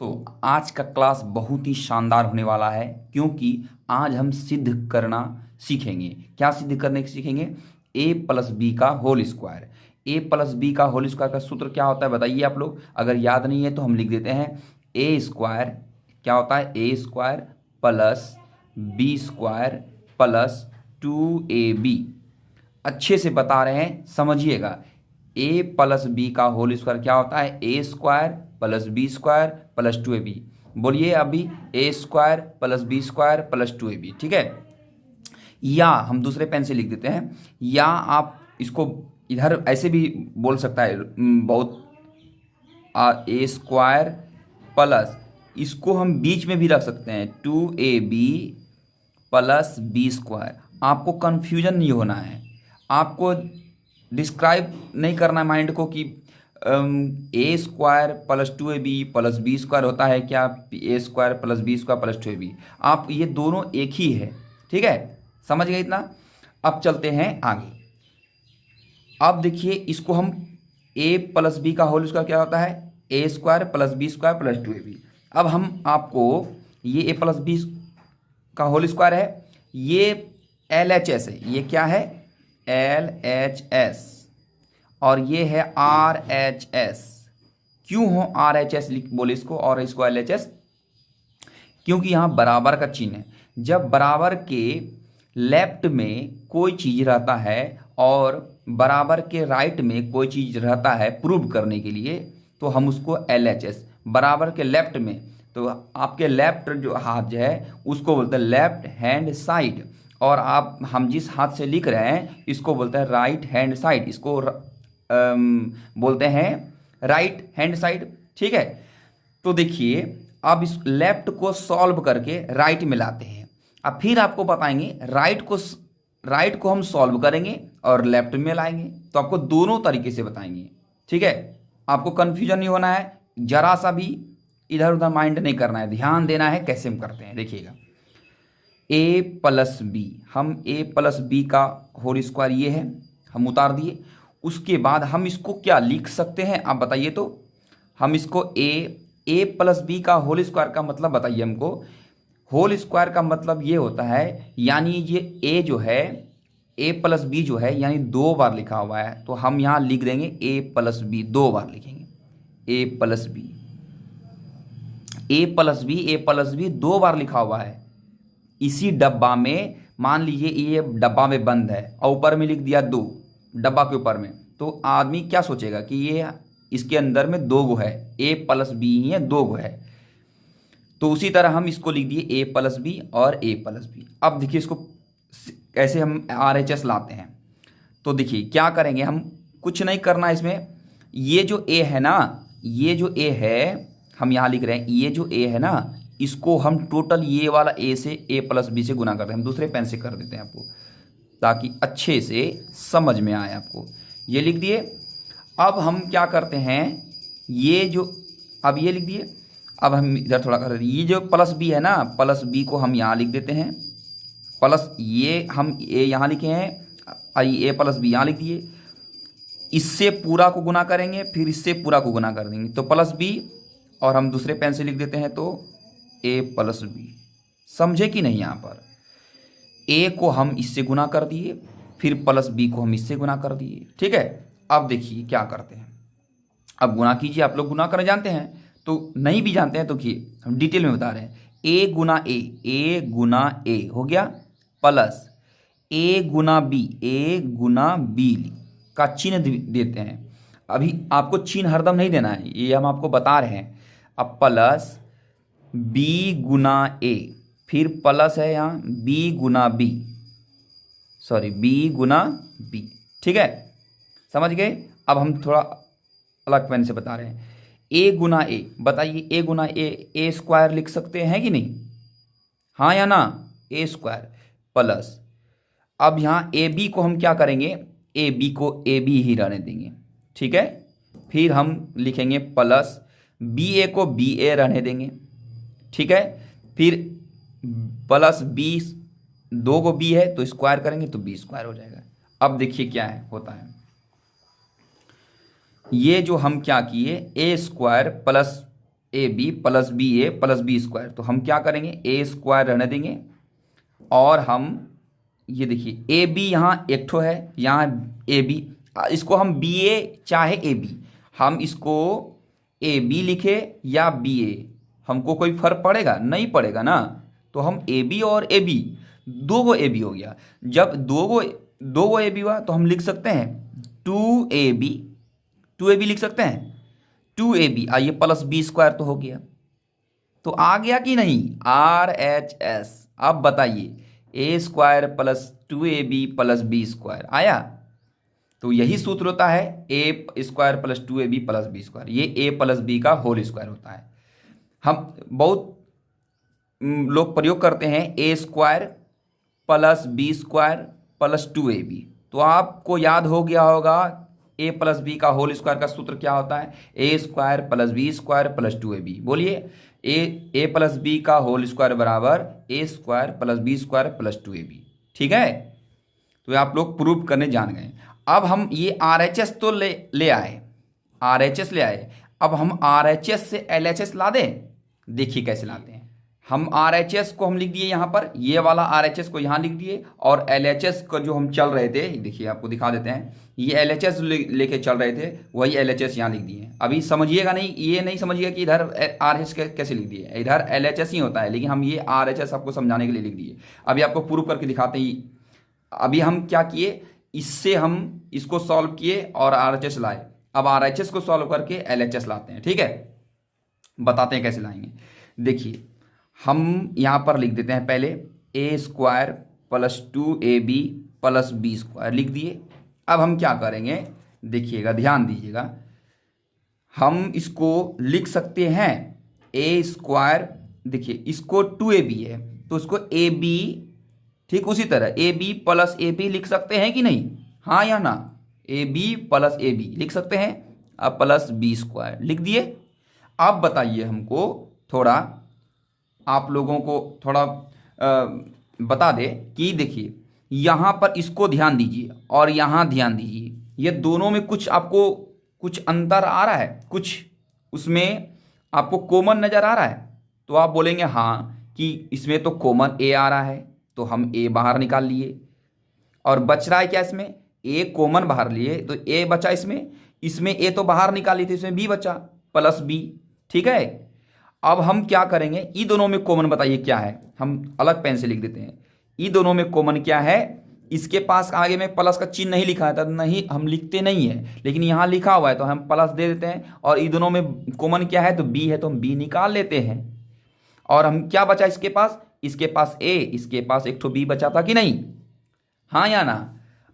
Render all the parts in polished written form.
तो आज का क्लास बहुत ही शानदार होने वाला है क्योंकि आज हम सिद्ध करना सीखेंगे। क्या सिद्ध करने की सीखेंगे? ए प्लस बी का होल स्क्वायर। ए प्लस बी का होल स्क्वायर का सूत्र क्या होता है बताइए आप लोग। अगर याद नहीं है तो हम लिख देते हैं। ए स्क्वायर क्या होता है? A square plus B square plus 2ab। अच्छे से बता रहे हैं, समझिएगा। ए प्लस बी का होल स्क्वायर क्या होता है? A square plus B square plus 2ab। बोलिए अभी, A square plus B square plus 2ab। ठीक है, या हम दूसरे पेन से लिख देते हैं, या आप इसको इधर ऐसे भी बोल सकता है बहुत। ए स्क्वायर प्लस, इसको हम बीच में भी रख सकते हैं 2ab प्लस बी स्क्वायर। आपको कंफ्यूजन नहीं होना है, आपको डिस्क्राइब नहीं करना है माइंड को कि A square plus 2ab plus B square होता है क्या, A square plus B square plus 2ab। आप ये दोनों एक ही है। ठीक है, समझ गए इतना? अब चलते हैं आगे। अब देखिए, इसको हम ए प्लस बी का होल स्क्वायर क्या होता है? A square plus B square plus 2ab। अब हम आपको ये ए प्लस बी का होल स्क्वायर है, ये LHS है। ये क्या है? LHS। और ये है RHS। क्यों हो RHS बोले इसको और इसको LHS? क्योंकि यहाँ बराबर का चिन्ह है। जब बराबर के लेफ्ट में कोई चीज़ रहता है और बराबर के राइट में कोई चीज़ रहता है प्रूव करने के लिए, तो हम उसको LHS। बराबर के लेफ्ट में, तो आपके लेफ्ट जो हाथ जो है उसको बोलते हैं लेफ्ट हैंड साइड, और हम जिस हाथ से लिख रहे हैं इसको बोलते हैं राइट हैंड साइड। इसको बोलते हैं राइट हैंड साइड। ठीक है, तो देखिए, अब इस लेफ्ट को सॉल्व करके राइट में लाते हैं। अब फिर आपको बताएंगे राइट को हम सॉल्व करेंगे और लेफ्ट में लाएंगे, तो आपको दोनों तरीके से बताएंगे। ठीक है, आपको कंफ्यूजन नहीं होना है, जरा सा भी इधर उधर माइंड नहीं करना है, ध्यान देना है कैसे हम करते हैं। देखिएगा, ए प्लस बी, हम ए प्लस बी का होल स्क्वायर ये है, हम उतार दिए। उसके बाद हम इसको क्या लिख सकते हैं आप बताइए तो? हम इसको ए प्लस बी का होल स्क्वायर का मतलब बताइए हमको। होल स्क्वायर का मतलब ये होता है, यानी ये ए जो है, ए प्लस बी जो है, यानी 2 बार लिखा हुआ है, तो हम यहाँ लिख देंगे ए प्लस बी, 2 बार लिखेंगे ए plus B. A plus B, A plus B 2 बार लिखा हुआ है इसी डब्बा में। मान लीजिए ये डब्बा में बंद है और ऊपर में लिख दिया 2 डब्बा के ऊपर में, तो आदमी क्या सोचेगा कि ये इसके अंदर में 2 गो है, ए प्लस बी ही है, 2 गो है। तो उसी तरह हम इसको लिख दिए ए प्लस बी और ए प्लस बी। अब देखिए इसको कैसे हम RHS लाते हैं। तो देखिए क्या करेंगे, हम कुछ नहीं करना इसमें। ये जो ए है ना, ये जो ए है हम यहाँ लिख रहे हैं, ये जो ए है ना, इसको हम टोटल ये वाला ए से ए प्लस बी से गुना करते हैं। हम दूसरे पेन से कर देते हैं आपको, ताकि अच्छे से समझ में आए आपको। ये लिख दिए। अब हम क्या करते हैं, ये जो अब ये लिख दिए। अब हम इधर थोड़ा कर देते हैं, ये जो प्लस बी है ना, प्लस बी को हम यहाँ लिख देते हैं। प्लस ये हम ए यहाँ लिखे हैं, ए प्लस बी यहाँ लिख दिए। इससे पूरा को गुना करेंगे, फिर इससे पूरा को गुना कर देंगे, तो प्लस बी, और हम दूसरे पेन से लिख देते हैं तो ए प्लस बी। समझे कि नहीं? यहाँ पर ए को हम इससे गुना कर दिए, फिर प्लस बी को हम इससे गुना कर दिए। ठीक है, अब देखिए क्या करते हैं। अब गुना कीजिए, आप लोग गुना करना जानते हैं, तो नहीं भी जानते हैं तो देखिए हम डिटेल में बता रहे हैं। ए गुना ए हो गया, प्लस ए गुना बी का चिन्ह देते हैं। अभी आपको चिन्ह हरदम नहीं देना है, ये हम आपको बता रहे हैं। अब प्लस बी गुना ए, फिर प्लस है यहाँ बी गुना बी, ठीक है, समझ गए? अब हम थोड़ा अलग पेन से बता रहे हैं। ए गुना ए, बताइए, ए गुना ए स्क्वायर लिख सकते हैं कि नहीं? हाँ या ना? ए स्क्वायर प्लस, अब यहाँ ए बी को हम क्या करेंगे, ए बी को ए बी ही रहने देंगे। ठीक है, फिर हम लिखेंगे प्लस बी ए को बी ए रहने देंगे। ठीक है, फिर प्लस बी, 2 को बी है तो स्क्वायर करेंगे तो बी स्क्वायर हो जाएगा। अब देखिए क्या है होता है, ये जो हम क्या किए, A square plus A B plus B A plus B square. तो हम क्या करेंगे, ए स्क्वायर रहने देंगे और हम ये देखिए ए बी यहाँ एक ठो है, यहाँ ए बी, इसको हम बी ए चाहे ए बी, हम इसको ए बी लिखे या बी ए, हमको कोई फर्क पड़ेगा नहीं पड़ेगा ना। तो हम ए बी और ए बी, दो गो ए बी हो गया। जब दो गो ए बी हुआ तो हम लिख सकते हैं 2ab, 2ab लिख सकते हैं 2ab। आइए प्लस बी स्क्वायर तो हो गया, तो आ गया कि नहीं RHS। अब बताइए A square plus 2ab plus B square आया। तो यही सूत्र होता है A square plus 2ab plus B square, ये ए प्लस बी का होल स्क्वायर होता है। हम बहुत लोग प्रयोग करते हैं A square plus B square plus 2ab। तो आपको याद हो गया होगा ए प्लस बी का होल स्क्वायर का सूत्र क्या होता है, A square plus B square plus 2ab। बोलिए ए प्लस बी का होल स्क्वायर बराबर A square plus B square plus 2ab। ठीक है, तो आप लोग प्रूव करने जान गए। अब हम ये RHS तो ले आए, RHS ले आए, अब हम RHS से LHS ला दें। देखिए कैसे लाते हैं। हम RHS को हम लिख दिए यहाँ पर, ये वाला RHS को यहाँ लिख दिए, और LHS को जो हम चल रहे थे, देखिए आपको दिखा देते हैं, ये LHS लेके चल रहे थे, वही LHS यहाँ लिख दिए। अभी समझिएगा नहीं, ये नहीं समझिएगा कि इधर RHS कैसे लिख दिए, इधर LHS ही होता है, लेकिन हम ये RHS आपको समझाने के लिए लिख दिए। अभी आपको प्रूव करके दिखाते हैं। अभी हम क्या किए, इससे हम इसको सॉल्व किए और RHS लाए। अब RHS को सॉल्व करके LHS लाते हैं। ठीक है, बताते हैं कैसे लाएंगे। देखिए हम यहाँ पर लिख देते हैं, पहले A square plus 2ab plus B square लिख दिए। अब हम क्या करेंगे, देखिएगा ध्यान दीजिएगा, हम इसको लिख सकते हैं ए स्क्वायर, देखिए इसको 2ab है तो इसको ab, ठीक उसी तरह ab प्लस ab लिख सकते हैं कि नहीं, हाँ या ना, ab प्लस ab लिख सकते हैं। अब प्लस बी स्क्वायर लिख दिए। अब बताइए हमको थोड़ा, आप लोगों को थोड़ा बता दे कि देखिए यहाँ पर इसको ध्यान दीजिए और यहाँ ध्यान दीजिए, ये दोनों में कुछ आपको कुछ अंतर आ रहा है, कुछ उसमें आपको कॉमन नज़र आ रहा है। तो आप बोलेंगे हाँ कि इसमें तो कॉमन ए आ रहा है, तो हम ए बाहर निकाल लिए, और बच रहा है क्या, इसमें ए कॉमन बाहर लिए तो ए बचा, इसमें ए तो बाहर निकाल ली थी, इसमें बी बचा प्लस बी। ठीक है, अब हम क्या करेंगे, ई दोनों में कॉमन बताइए क्या है, हम अलग पेन से लिख देते हैं। ई दोनों में कॉमन क्या है, इसके पास आगे में प्लस का चिन्ह नहीं लिखा है, तब नहीं हम लिखते नहीं है, लेकिन यहाँ लिखा हुआ है तो हम प्लस दे देते हैं। और ई दोनों में कॉमन क्या है, तो बी है तो हम बी निकाल लेते हैं। और हम क्या बचा इसके पास ए, इसके पास एक ठो बी बचा था कि नहीं, हाँ या ना।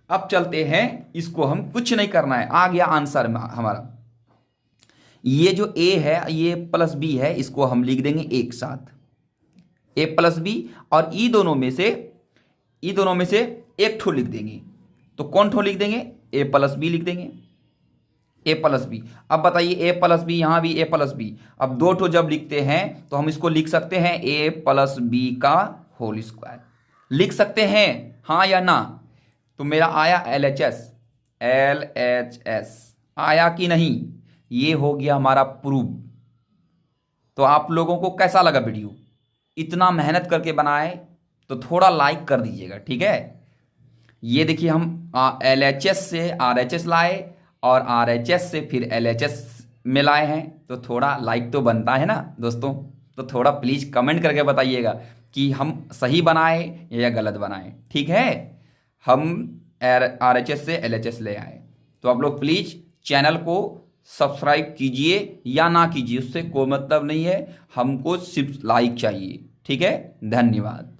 अब चलते हैं, इसको हम कुछ नहीं करना है, आ गया आंसर में हमारा। ये जो ए है ये प्लस बी है, इसको हम लिख देंगे एक साथ, ए प्लस बी, और ई दोनों में से एक ठो लिख देंगे। तो कौन ठो लिख देंगे, ए प्लस बी लिख देंगे, ए प्लस बी। अब बताइए ए प्लस बी, यहाँ भी ए प्लस बी। अब दो ठो जब लिखते हैं तो हम इसको लिख सकते हैं ए प्लस बी का होल स्क्वायर, लिख सकते हैं हाँ या ना। तो मेरा आया LHS आया कि नहीं, ये हो गया हमारा प्रूफ। तो आप लोगों को कैसा लगा वीडियो, इतना मेहनत करके बनाए तो थोड़ा लाइक कर दीजिएगा। ठीक है, ये देखिए हम LHS से RHS लाए और RHS से फिर LHS में लाए हैं, तो थोड़ा लाइक तो बनता है ना दोस्तों। तो थोड़ा प्लीज़ कमेंट करके बताइएगा कि हम सही बनाए या गलत बनाए। ठीक है, हम RHS से LHS ले आए, तो आप लोग प्लीज़ चैनल को सब्सक्राइब कीजिए या ना कीजिए, उससे कोई मतलब नहीं है, हमको सिर्फ लाइक चाहिए। ठीक है, धन्यवाद।